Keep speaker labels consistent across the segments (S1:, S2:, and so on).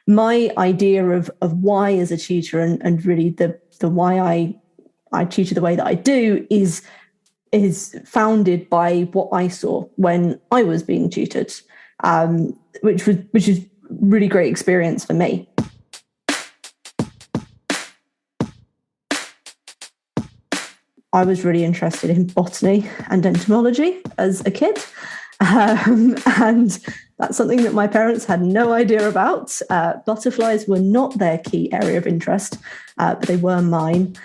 S1: my idea of why as a tutor and really the why I tutor the way that I do is founded by what I saw when I was being tutored, which is really great experience for me. I was really interested in botany and entomology as a kid. And that's something that my parents had no idea about. Butterflies were not their key area of interest, but they were mine.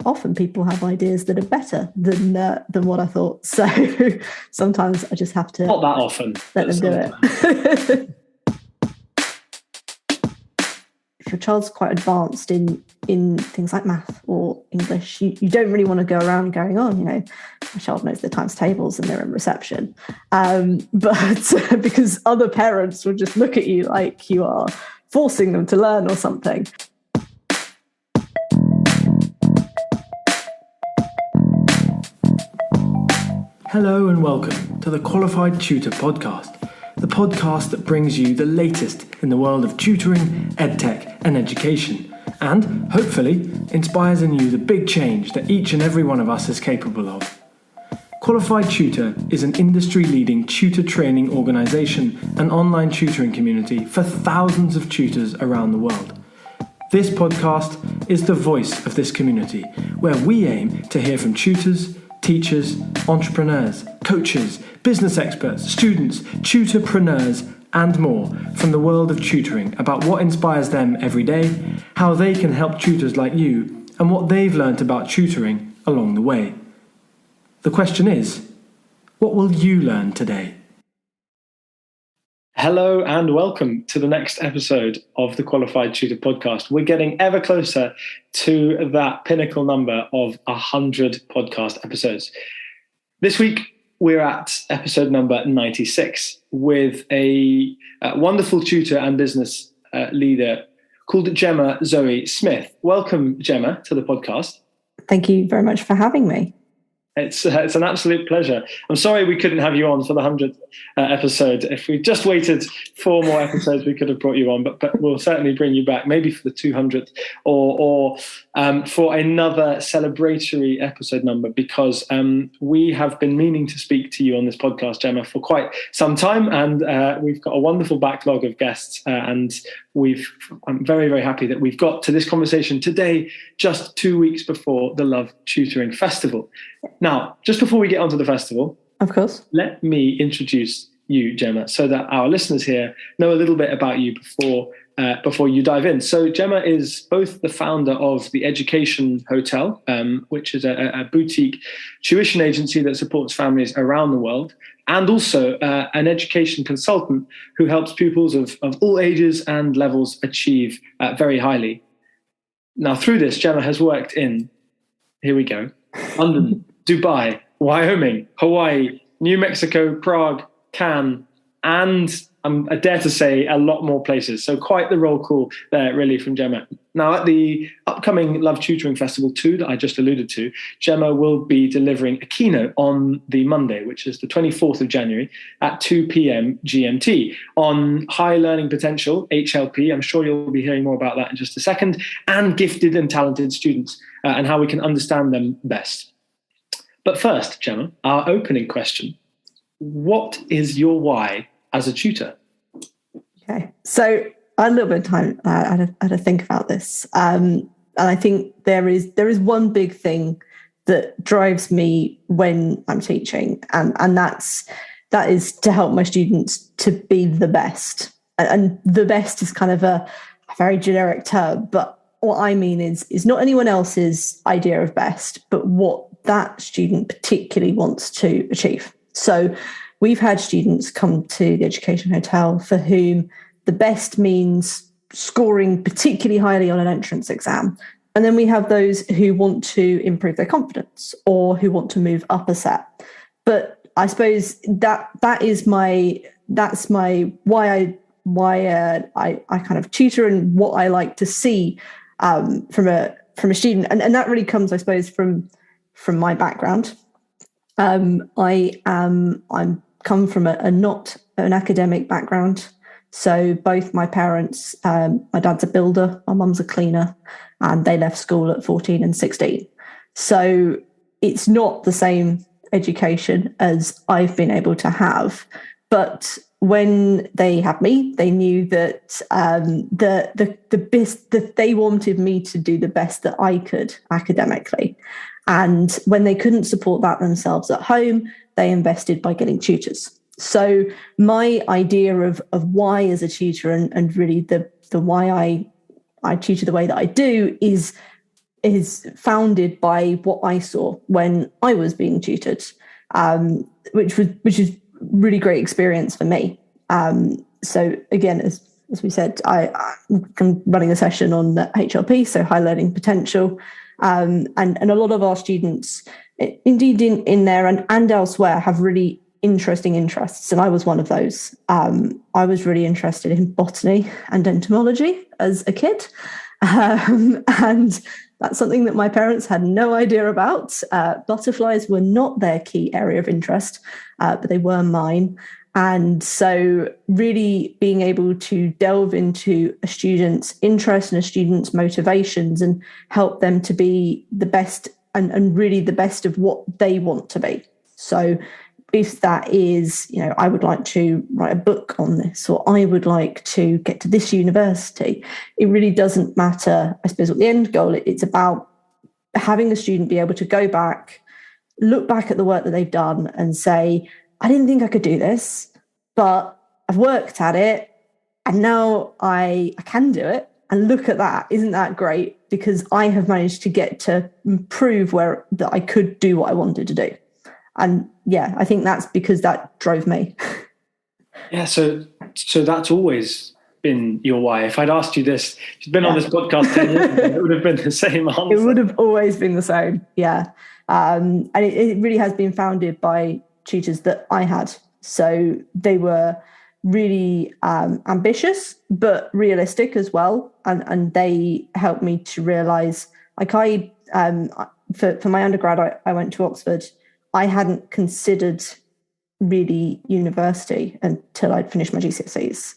S1: Often people have ideas that are better than what I thought. So sometimes I just have to
S2: not that often
S1: let them do it. If your child's quite advanced in things like math or English, you don't really want to go around going, oh, my child knows the times tables and they're in reception. But because other parents will just look at you like you are forcing them to learn or something.
S3: Hello and welcome to the Qualified Tutor podcast, the podcast that brings you the latest in the world of tutoring, edtech and education, and hopefully inspires in you the big change that each and every one of us is capable of. Qualified Tutor is an industry-leading tutor training organisation and online tutoring community for thousands of tutors around the world. This podcast is the voice of this community, where we aim to hear from tutors, teachers, entrepreneurs, coaches, business experts, students, tutorpreneurs, and more from the world of tutoring about what inspires them every day, how they can help tutors like you, and what they've learnt about tutoring along the way. The question is, what will you learn today?
S2: Hello and welcome to the next episode of the Qualified Tutor podcast. We're getting ever closer to that pinnacle number of 100 podcast episodes. This week, we're at episode number 96 with a wonderful tutor and business leader called Jemma Zoe Smith. Welcome, Jemma, to the podcast.
S1: Thank you very much for having me.
S2: It's an absolute pleasure. I'm sorry we couldn't have you on for the 100th episode. If we just waited 4 more episodes, we could have brought you on, but we'll certainly bring you back, maybe for the 200th or for another celebratory episode number, because we have been meaning to speak to you on this podcast, Jemma, for quite some time, and we've got a wonderful backlog of guests, and I'm very, very happy that we've got to this conversation today, just 2 weeks before the Love Tutoring Festival. Now, just before we get onto the festival,
S1: of course,
S2: let me introduce you, Jemma, so that our listeners here know a little bit about you before you dive in. So Jemma is both the founder of the Education Hotel, which is a boutique tuition agency that supports families around the world, and also an education consultant who helps pupils of all ages and levels achieve very highly. Now, through this, Jemma has worked in, here we go, London, Dubai, Wyoming, Hawaii, New Mexico, Prague, Cannes, and I dare to say a lot more places. So quite the roll call there, really, from Jemma. Now, at the upcoming Love Tutoring Festival 2 that I just alluded to, Jemma will be delivering a keynote on the Monday, which is the 24th of January at 2 p.m. GMT on high learning potential, HLP. I'm sure you'll be hearing more about that in just a second, and gifted and talented students and how we can understand them best. But first, Jemma, our opening question: what is your why as a tutor?
S1: Okay, so I had a little bit of time. I had to think about this, and I think there is one big thing that drives me when I'm teaching, and that is to help my students to be the best. And the best is kind of a very generic term, but what I mean is not anyone else's idea of best, but what that student particularly wants to achieve. So we've had students come to the Education Hotel for whom the best means scoring particularly highly on an entrance exam. And then we have those who want to improve their confidence or who want to move up a set. But I suppose that's my why I kind of tutor and what I like to see from a student. And that really comes, I suppose, from my background. I'm come from a not an academic background. So both my parents, my dad's a builder, my mum's a cleaner, and they left school at 14 and 16. So it's not the same education as I've been able to have. But when they had me, they knew that that they wanted me to do the best that I could academically. And when they couldn't support that themselves at home, they invested by getting tutors. So my idea of why as a tutor and really the why I tutor the way that I do is founded by what I saw when I was being tutored, which is really great experience for me. So again, as we said, I'm running a session on the HLP, so high learning potential, and a lot of our students, indeed in there and elsewhere, have really interesting interests, and I was one of those. I was really interested in botany and entomology as a kid, and that's something that my parents had no idea about. Butterflies were not their key area of interest, but they were mine. And so really being able to delve into a student's interest and a student's motivations and help them to be the best and really the best of what they want to be. So if that is, I would like to write a book on this, or I would like to get to this university, it really doesn't matter, I suppose, what the end goal. It's about having the student be able to go back, look back at the work that they've done and say, I didn't think I could do this, but I've worked at it and now I can do it. And look at that. Isn't that great? Because I have managed to get to prove that I could do what I wanted to do. And yeah, I think that's because that drove me. Yeah,
S2: so that's always been your why. If I'd asked you this, you've been on this podcast 10 years ago, it would have been the same answer.
S1: It would have always been the same, yeah. And it really has been founded by tutors that I had. So they were really ambitious, but realistic as well. And they helped me to realise, like for my undergrad, I went to Oxford. I hadn't considered really university until I'd finished my GCSEs.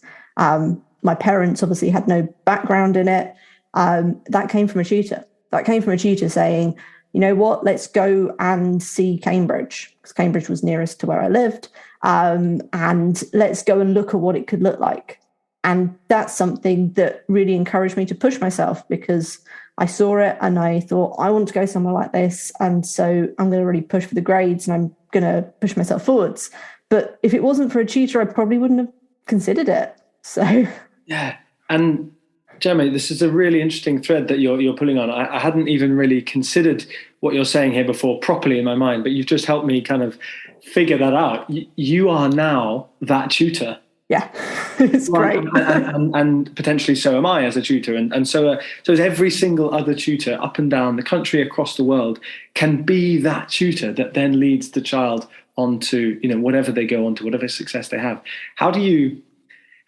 S1: My parents obviously had no background in it. That came from a tutor. That came from a tutor saying, you know what, let's go and see Cambridge, because Cambridge was nearest to where I lived. And let's go and look at what it could look like. And that's something that really encouraged me to push myself, because I saw it and I thought, I want to go somewhere like this. And so I'm going to really push for the grades and I'm going to push myself forwards. But if it wasn't for a tutor, I probably wouldn't have considered it. So
S2: yeah. And Jemma, this is a really interesting thread that you're pulling on. I hadn't even really considered what you're saying here before properly in my mind, but you've just helped me kind of figure that out. You are now that tutor.
S1: Yeah, it's great.
S2: And potentially so am I as a tutor. And so is every single other tutor up and down the country, across the world, can be that tutor that then leads the child onto, whatever they go on to, whatever success they have. How do you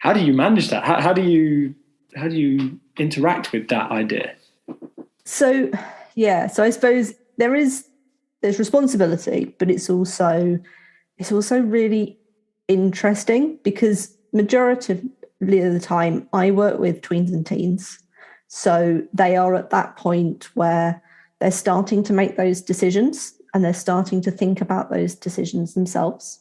S2: manage that? How do you interact with that idea? So
S1: I suppose there's responsibility, but it's also really interesting, because majority of the time I work with tweens and teens. So they are at that point where they're starting to make those decisions and they're starting to think about those decisions themselves.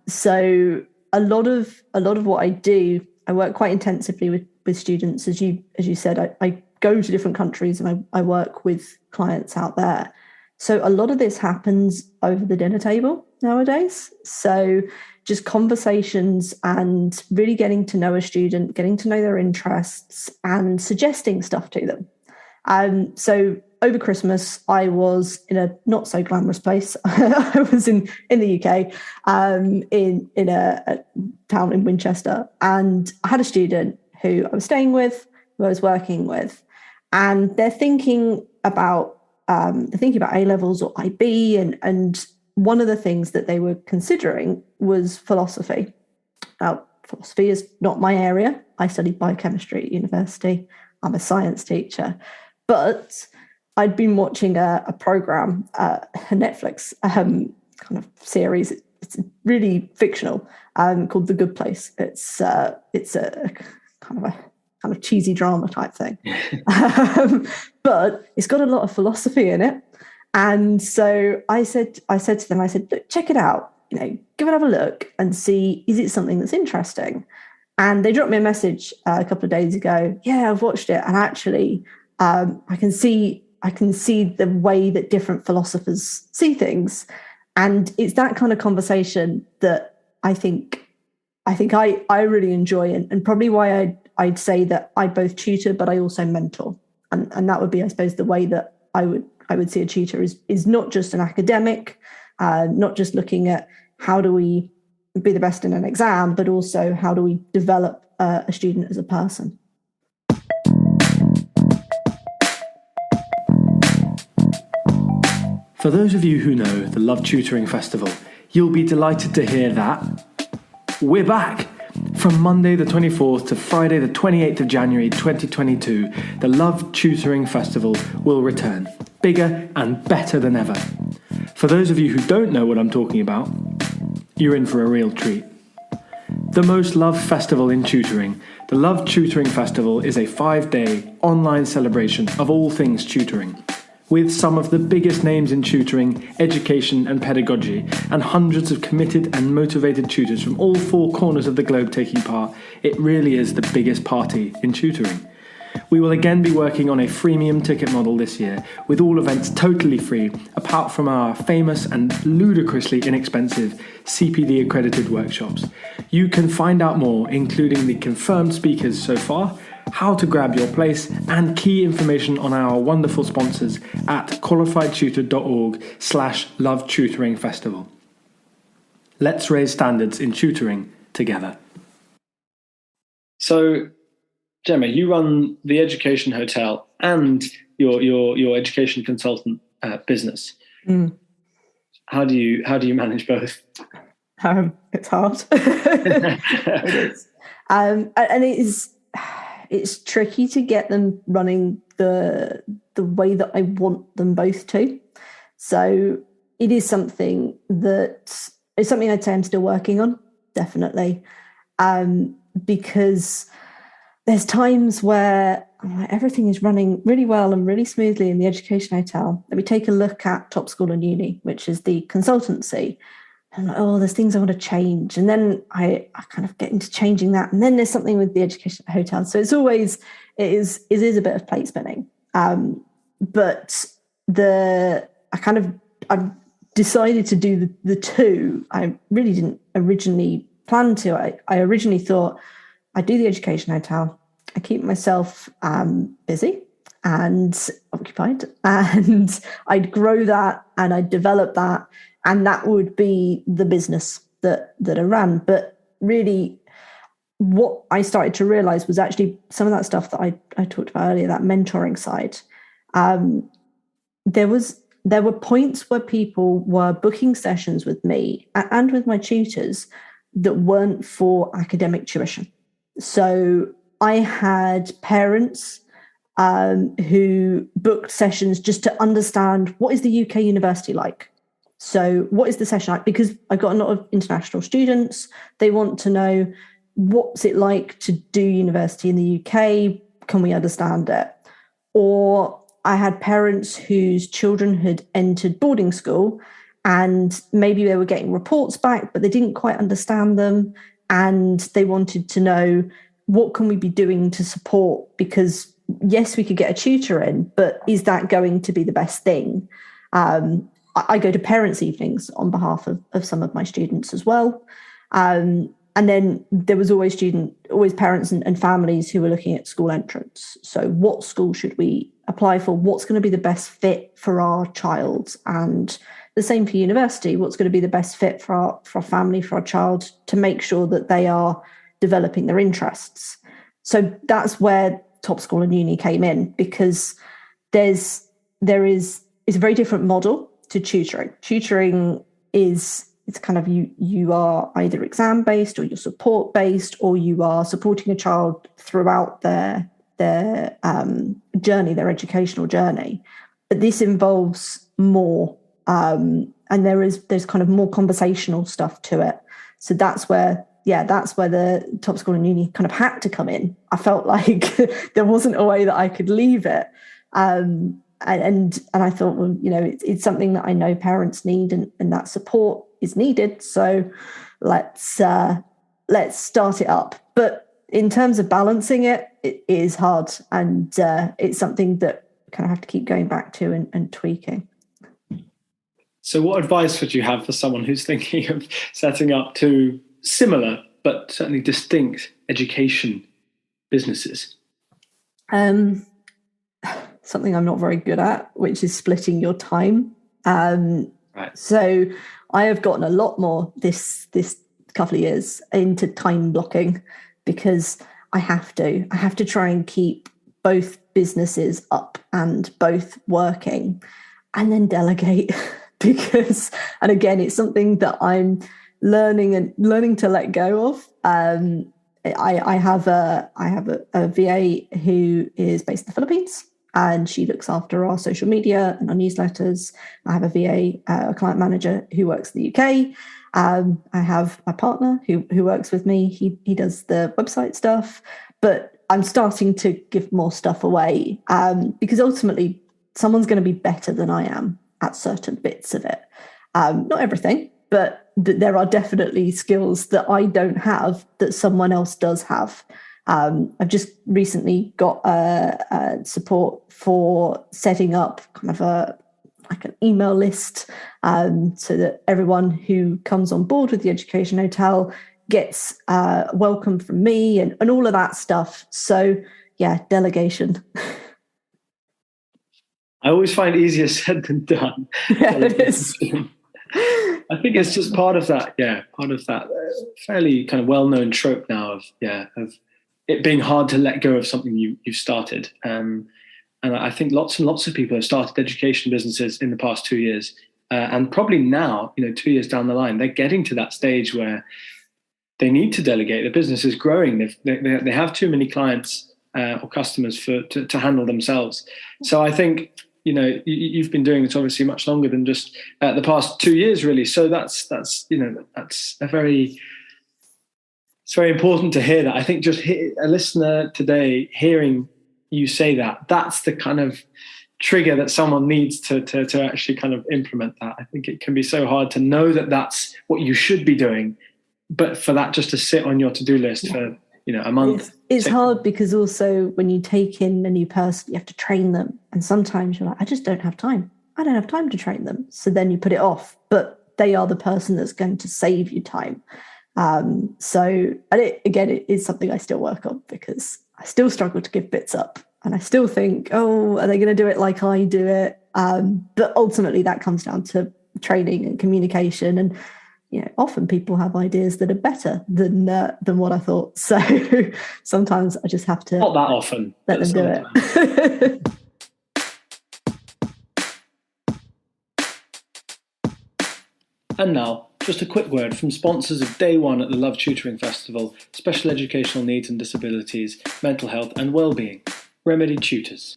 S1: So a lot of what I do, I work quite intensively with students. As you said, I go to different countries and I work with clients out there. So a lot of this happens over the dinner table nowadays. So just conversations and really getting to know a student, getting to know their interests and suggesting stuff to them. So over Christmas, I was in a not so glamorous place. I was in the UK, in a town in Winchester, and I had a student who I was staying with, who I was working with, and they're thinking about A-levels or IB, and one of the things that they were considering was philosophy. Now, philosophy is not my area. I studied biochemistry at university. I'm a science teacher. But I'd been watching a program, a Netflix kind of series. it's really fictional, called The Good Place. It's a kind of cheesy drama type thing, but it's got a lot of philosophy in it. And so I said to them, look, check it out. Give it a look and see, is it something that's interesting? And they dropped me a message a couple of days ago. Yeah, I've watched it, and actually, I can see the way that different philosophers see things, and it's that kind of conversation that I think I really enjoy, and probably why I'd say that I both tutor, but I also mentor, and that would be, I suppose, the way that I would see a tutor is not just an academic, not just looking at how do we be the best in an exam, but also how do we develop a student as a person.
S3: For those of you who know the Love Tutoring Festival, you'll be delighted to hear that we're back! From Monday the 24th to Friday the 28th of January 2022, the Love Tutoring Festival will return, bigger and better than ever. For those of you who don't know what I'm talking about, you're in for a real treat. The most loved festival in tutoring, the Love Tutoring Festival is a 5-day online celebration of all things tutoring, with some of the biggest names in tutoring, education and pedagogy, and hundreds of committed and motivated tutors from all 4 corners of the globe taking part. It really is the biggest party in tutoring. We will again be working on a freemium ticket model this year, with all events totally free, apart from our famous and ludicrously inexpensive CPD accredited workshops. You can find out more, including the confirmed speakers so far, how to grab your place, and key information on our wonderful sponsors at qualifiedtutor.org/lovetutoringfestival. Let's raise standards in tutoring together.
S2: So, Jemma, you run the education hotel and your education consultant business. How do you manage both?
S1: It's hard. It is, and it's tricky to get them running the way that I want them both to. So it is something that it's something I'd say I'm still working on, definitely, because there's times where everything is running really well and really smoothly in the education hotel. Let me take a look at School and Uni, which is the consultancy. I'm like, there's things I want to change. And then I kind of get into changing that. And then there's something with the education hotel. So it is a bit of plate spinning. But I've decided to do the two. I really didn't originally plan to. I originally thought I'd do the education hotel. I keep myself busy and occupied, and I'd grow that and I'd develop that, and that would be the business that I ran. But really, what I started to realize was actually some of that stuff that I talked about earlier, that mentoring side. There were points where people were booking sessions with me and with my tutors that weren't for academic tuition. So I had parents who booked sessions just to understand, what is the UK university like? So what is the session like? Because I've got a lot of international students. They want to know, what's it like to do university in the UK? Can we understand it? Or I had parents whose children had entered boarding school and maybe they were getting reports back, but they didn't quite understand them. And they wanted to know, what can we be doing to support? Because yes, we could get a tutor in, but is that going to be the best thing? I go to parents' evenings on behalf of some of my students as well. And then there was always parents and families who were looking at school entrance. So what school should we apply for? What's going to be the best fit for our child? And the same for university. What's going to be the best fit for our family, for our child, to make sure that they are developing their interests? So that's where School and Uni came in, because it's a very different model to tutoring. Tutoring it's kind of you are either exam based, or you're support based, or you are supporting a child throughout their journey, their educational journey. But this involves more, and there's kind of more conversational stuff to it. So that's where the Top School and Uni kind of had to come in. I felt like there wasn't a way that I could leave it. And I thought, well, it's something that I know parents need, and that support is needed. So let's start it up. But in terms of balancing it, it is hard, and it's something that I kind of have to keep going back to and tweaking.
S2: So what advice would you have for someone who's thinking of setting up two similar but certainly distinct education businesses?
S1: Something I'm not very good at, which is splitting your time.
S2: Right.
S1: So I have gotten a lot more this couple of years into time blocking, because I have to try and keep both businesses up and both working, and then delegate. And again, it's something that I'm learning to let go of. I have a VA who is based in the Philippines, and she looks after our social media and our newsletters. I have a VA, a client manager, who works in the UK. I have my partner who works with me. He does the website stuff, but I'm starting to give more stuff away, because ultimately someone's going to be better than I am at certain bits of it. Not everything, but there are definitely skills that I don't have that someone else does have. I've just recently got support for setting up kind of an email list, so that everyone who comes on board with the Education Hotel gets welcome from me and all of that stuff. So yeah, delegation.
S2: I always find it easier said than done.
S1: Yeah, it is.
S2: I think it's just part of that fairly kind of well-known trope now of it being hard to let go of something you've started. And I think lots and lots of people have started education businesses in the past 2 years. And probably now, 2 years down the line, they're getting to that stage where they need to delegate. The business is growing. They have too many clients or customers to handle themselves. So I think, you've been doing this obviously much longer than just the past 2 years, really. So that's it's very important to hear that. I think just a listener today hearing you say that's the kind of trigger that someone needs to actually kind of implement that. I think it can be so hard to know that that's what you should be doing, but for that just to sit on your to-do list for a month.
S1: It's hard because also when you take in a new person, you have to train them. And sometimes you're like, I just don't have time. I don't have time to train them. So then you put it off, but they are the person that's going to save you time. It is something I still work on, because I still struggle to give bits up. And I still think, are they going to do it like I do it? But ultimately that comes down to training and communication. And often people have ideas that are better than what I thought. So sometimes I just have to
S2: not that often
S1: let them do it.
S2: And now, just a quick word from sponsors of Day One at the Love Tutoring Festival: Special Educational Needs and Disabilities, Mental Health and Wellbeing. Remedy Tutors.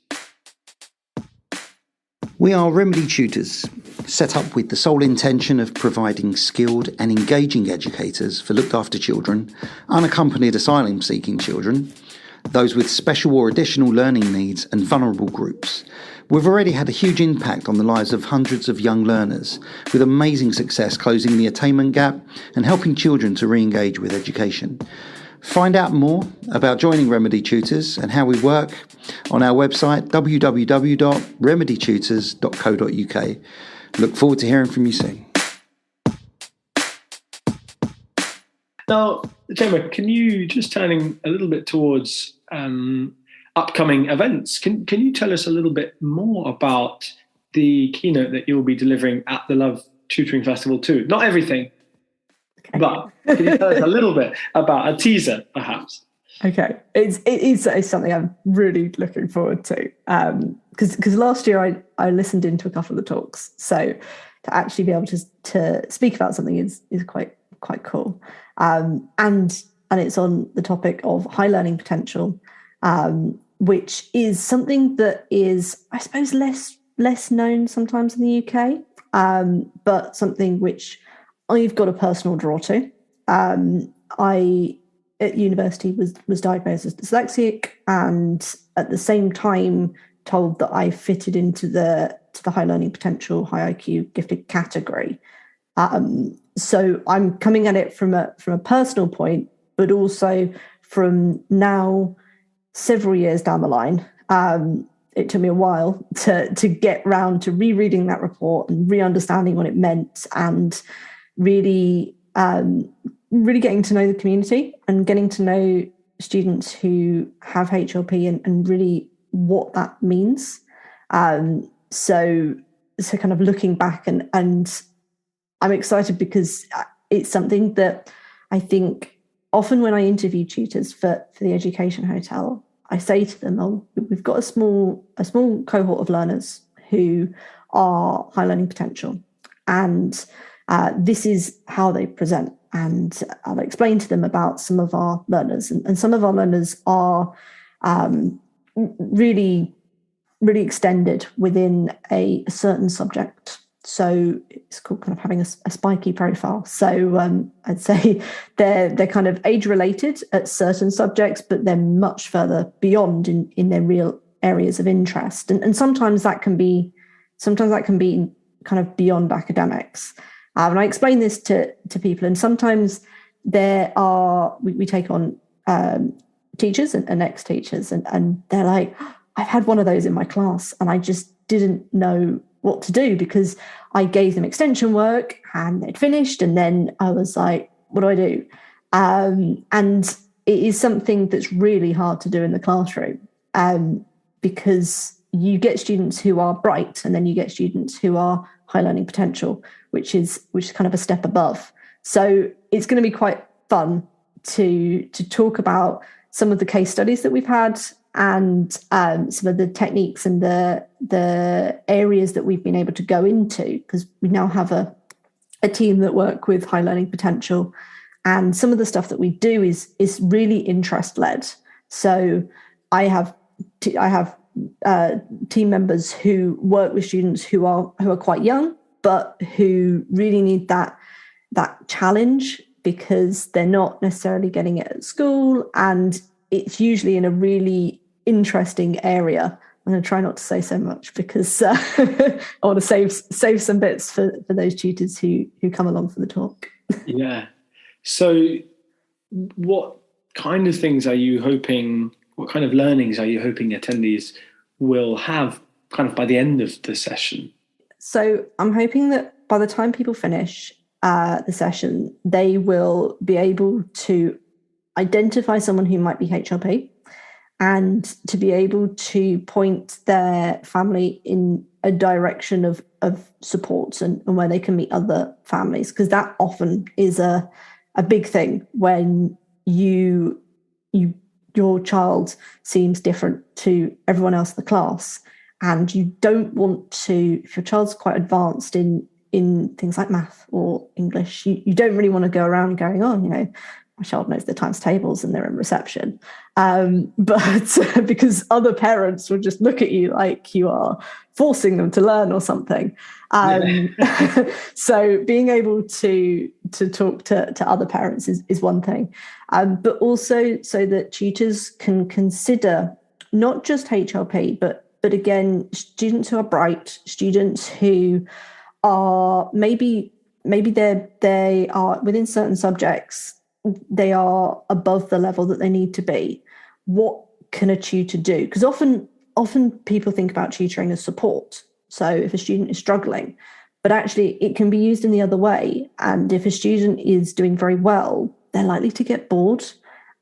S4: We are Remedy Tutors, set up with the sole intention of providing skilled and engaging educators for looked after children, unaccompanied asylum-seeking children, those with special or additional learning needs and vulnerable groups. We've already had a huge impact on the lives of hundreds of young learners, with amazing success closing the attainment gap and helping children to re-engage with education. Find out more about joining Remedy Tutors and how we work on our website www.remedytutors.co.uk. Look forward to hearing from you soon.
S2: Now, Jemma, can you, just turning a little bit towards upcoming events, can you tell us a little bit more about the keynote that you'll be delivering at the Love Tutoring Festival too? Not everything, but can you tell us a little bit about a teaser, perhaps?
S1: Okay, it's something I'm really looking forward to, because last year I listened into a couple of the talks, so to actually be able to speak about something is quite cool, and it's on the topic of high learning potential, which is something that is, I suppose, less known sometimes in the UK. but something which I've got a personal draw to. I at university was diagnosed as dyslexic, and at the same time told that I fitted into the high learning potential, high IQ gifted category. So I'm coming at it from a personal point, but also from now several years down the line. It took me a while to get round to rereading that report and re-understanding what it meant, and really getting to know the community and getting to know students who have HLP and really what that means. So kind of looking back and I'm excited because it's something that I think often when I interview tutors for the Education Hotel, I say to them, "Oh, we've got a small cohort of learners who are high learning potential, and this is how they present." And I'll explain to them about some of our learners, and some of our learners are really, really extended within a certain subject. So it's called kind of having a spiky profile. So I'd say they're kind of age related at certain subjects, but they're much further beyond in their real areas of interest. And sometimes that can be kind of beyond academics. And I explain this to people, and sometimes we take on teachers and ex-teachers, and they're like, "I've had one of those in my class, and I just didn't know what to do because I gave them extension work and they'd finished, and then I was like, what do I do?" And it is something that's really hard to do in the classroom, because you get students who are bright, and then you get students who are high learning potential, which is kind of a step above. So it's going to be quite fun to talk about some of the case studies that we've had, and some of the techniques and the areas that we've been able to go into, because we now have a team that work with high learning potential, and some of the stuff that we do is really interest led. So I have team members who work with students who are quite young, but who really need that challenge because they're not necessarily getting it at school, and it's usually in a really interesting area. I'm going to try not to say so much because I want to save some bits for those tutors who come along for the talk.
S2: Yeah. So what kind of things are you hoping, what kind of learnings are you hoping attendees will have kind of by the end of the session?
S1: So I'm hoping that by the time people finish the session, they will be able to identify someone who might be HLP, and to be able to point their family in a direction of supports and where they can meet other families, because that often is a big thing when your child seems different to everyone else in the class, and you don't want to, if your child's quite advanced in things like math or English, you don't really want to go around going, "Oh, my child knows the times tables and they're in reception." But because other parents will just look at you like you are forcing them to learn or something. So being able to talk to other parents is one thing. But also so that tutors can consider not just HLP, but again, students who are bright, students who are maybe they are within certain subjects, they are above the level that they need to be. What can a tutor do? Because often people think about tutoring as support. So if a student is struggling, but actually it can be used in the other way. And if a student is doing very well, they're likely to get bored.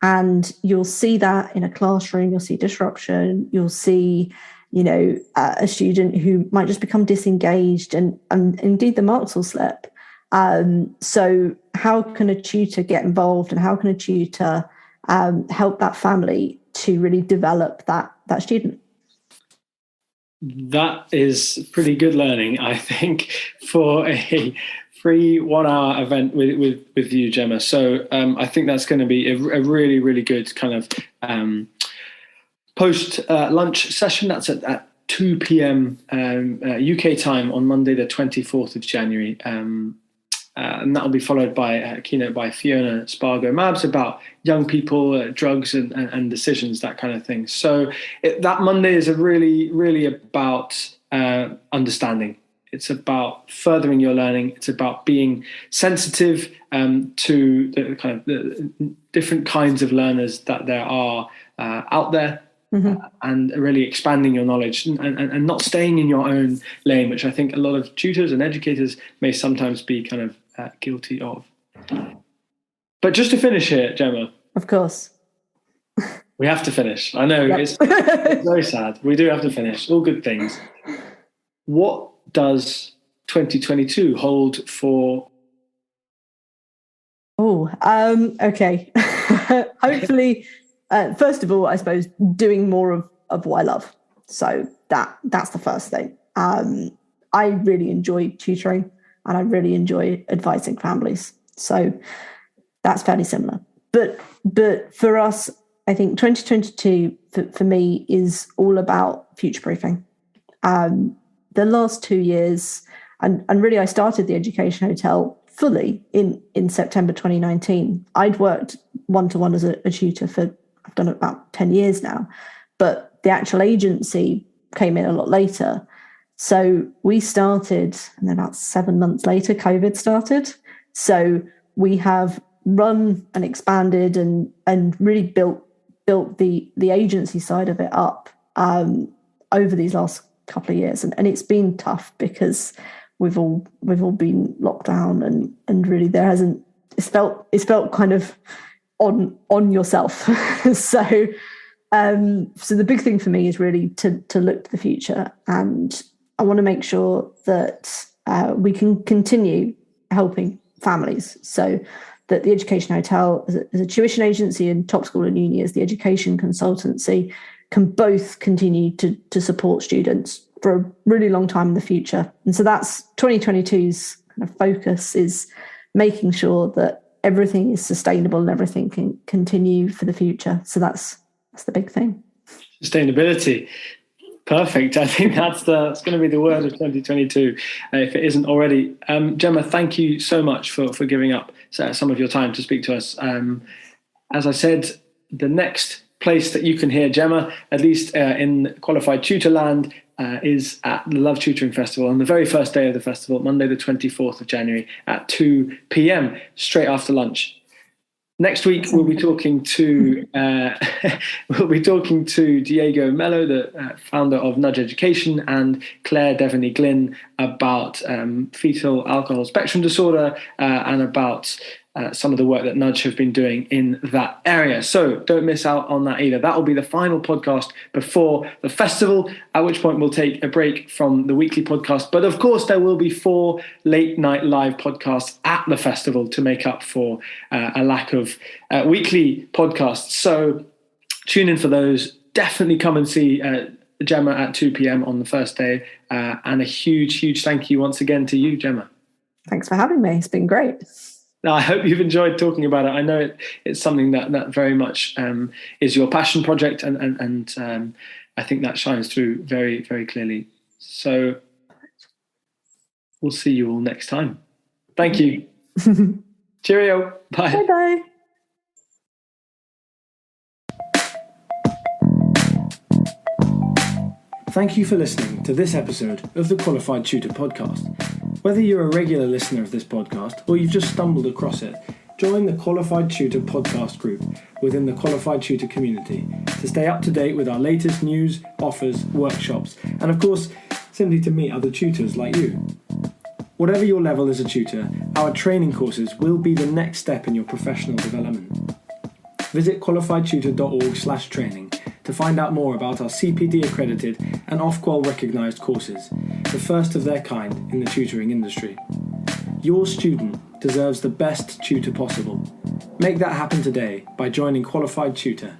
S1: And you'll see that in a classroom, you'll see disruption, you'll see, a student who might just become disengaged, and indeed the marks will slip. So how can a tutor get involved, and how can a tutor help that family to really develop that student?
S2: That is pretty good learning, I think, for a free 1 hour event with you, Jemma. So I think that's going to be a really, really good kind of post lunch session. That's at 2 p.m. UK time on Monday, the 24th of January. And that will be followed by a keynote by Fiona Spargo-Mabs about young people, drugs and decisions, that kind of thing. So that Monday is really about understanding. It's about furthering your learning. It's about being sensitive to the kind of the different kinds of learners that there are out there, and really expanding your knowledge and not staying in your own lane, which I think a lot of tutors and educators may sometimes be kind of guilty of. But just to finish here, Jemma.
S1: Of course.
S2: We have to finish. I know, it's very sad. We do have to finish. All good things. What does 2022 hold for?
S1: Okay. Hopefully, first of all, I suppose doing more of what I love. So that's the first thing. I really enjoy tutoring and I really enjoy advising families. So that's fairly similar. But for us, I think 2022 for me is all about future-proofing. The last 2 years, and really I started the Education Hotel fully in September 2019. I'd worked one-to-one as a tutor for, I've done it about 10 years now, but the actual agency came in a lot later. So we started, and then about 7 months later, COVID started. So we have run and expanded and really built the agency side of it up over these last couple of years, and it's been tough because we've all been locked down and really there hasn't, it's felt kind of on yourself. So the big thing for me is really to look to the future, and I want to make sure that we can continue helping families, so that the Education Hotel as a tuition agency and Top School and Uni as the education consultancy can both continue to support students for a really long time in the future. And so that's 2022's kind of focus, is making sure that everything is sustainable and everything can continue for the future. So that's the big thing. Sustainability.
S2: Perfect. I think that's going to be the word of 2022, if it isn't already. Jemma, thank you so much for giving up some of your time to speak to us. As I said, the next place that you can hear Jemma, at least in qualified tutor land, is at the Love Tutoring Festival on the very first day of the festival, Monday the 24th of January at 2 p.m, straight after lunch. Next week we'll be talking to Diego Mello, the founder of Nudge Education, and Claire Devaney Glynn about fetal alcohol spectrum disorder and about some of the work that Nudge have been doing in that area. So don't miss out on that either. That will be the final podcast before the festival, at which point we'll take a break from the weekly podcast. But of course, there will be 4 late night live podcasts at the festival to make up for a lack of weekly podcasts. So tune in for those. Definitely come and see Jemma at 2 p.m. on the first day. And a huge thank you once again to you, Jemma.
S1: Thanks for having me. It's been great.
S2: I hope you've enjoyed talking about it. I know it's something that very much is your passion project, and I think that shines through very, very clearly. So we'll see you all next time. Thank you. Cheerio. Bye.
S1: Bye-bye.
S3: Thank you for listening to this episode of the Qualified Tutor Podcast. Whether you're a regular listener of this podcast or you've just stumbled across it, join the Qualified Tutor podcast group within the Qualified Tutor community to stay up to date with our latest news, offers, workshops, and of course, simply to meet other tutors like you. Whatever your level as a tutor, our training courses will be the next step in your professional development. Visit qualifiedtutor.org/training to find out more about our CPD accredited and Ofqual recognised courses, the first of their kind in the tutoring industry. Your student deserves the best tutor possible. Make that happen today by joining Qualified Tutor.